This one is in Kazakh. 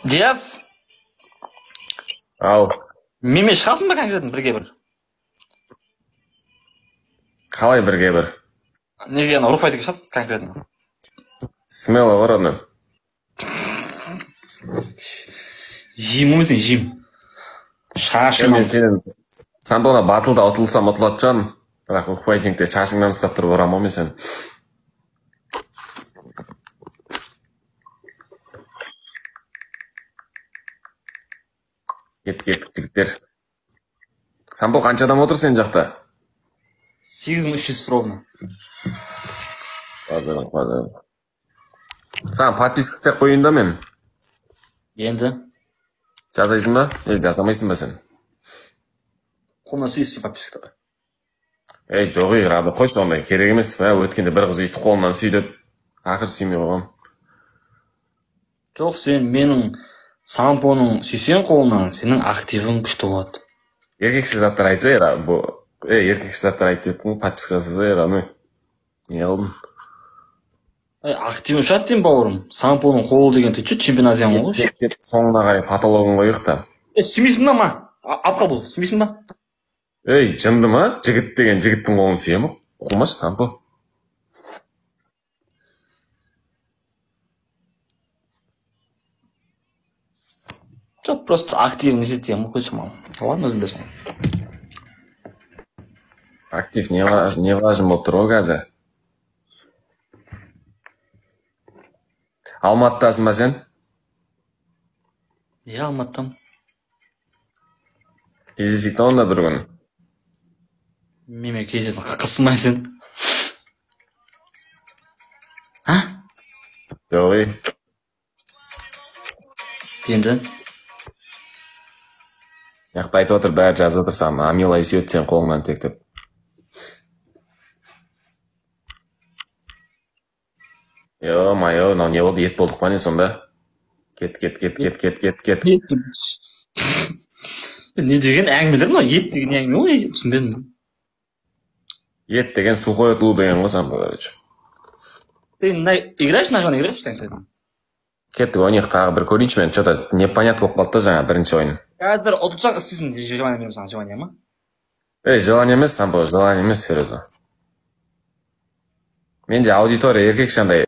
Diyaz, Ау, менімен шығасың ба конкретно бірге бір? қалай бірге бір? Неге ана руфайтыға шығасың конкретно? Смело бар оны. Жим өмесің, жим. Шашыңнан. Мен сенен самбона батылда ұтылсам ұтылады жаным. Бірақ файтингте шашыңнан ұстап тұрып ұрам мен сен. Кет, жігіттер. Самбо қанша адам отыр сен жақта? 8300 ровно. Падырым. Саған подписка істеп қойын да мен. Енді? Жазайсың ба? Жазамайсың ба сен? Қолына сүйістен подпискаға. Жоқ рабы, қойшы ондай, керек емес. Өткенде бір қыз үйсті қолынан сүйдіп, ақыр сүймей қойғам. Жоқ, сен менің сампоның сүйсен қолынан, сенің активің күшті болады. Еркекші заттар айтса, еркекші заттар айтып еттің, подписка жасаса, не алдың? Активің ұшады деймін, бауырым. Сампоның қолы деген ты чуть чемпионат зиян ғой. Соңына қарай патологын қойық та. Сүймейсің ба ма? Апқа бұл, сүймейсің ба? Жынды ма? Жігіт деген жігіттің қолын сүйе ма? Қумаш, сампо. Жоқ, просто актив не етем, қойшы маған. Ладно, өзім білесің. Актив не важен болып тұр ғой қазір. Алматыдасың ба сен? Алматыдамын. Кездесейік та онда бір күн. Менімен кездесетін қысылмай сен. Жоқ, Енді? Яқта айтып отыр, бәрі жазып отырсам, Амилай сүйет сен қолыңнан тектеп. Майо, мынау не болды, ет болдық па не сонда? Кет. Не деген әңгімелер мынау? Ет деген әңгіме ғой, түсінбедім. Ет деген сухой ұтылу деген ғой, самбо, короче. Ты играешь на жон, играешь конкретно? Кеттік, ойнайық тағы бір көрейінші мен, что-то непонятно болып қалды жаңа бірінші ойын. Қазір ұтылсақ істейсің, желание беремін саған, желание ма? Желание емес, самбо, желание емес, серьезно. Менде аудитория еркек шандай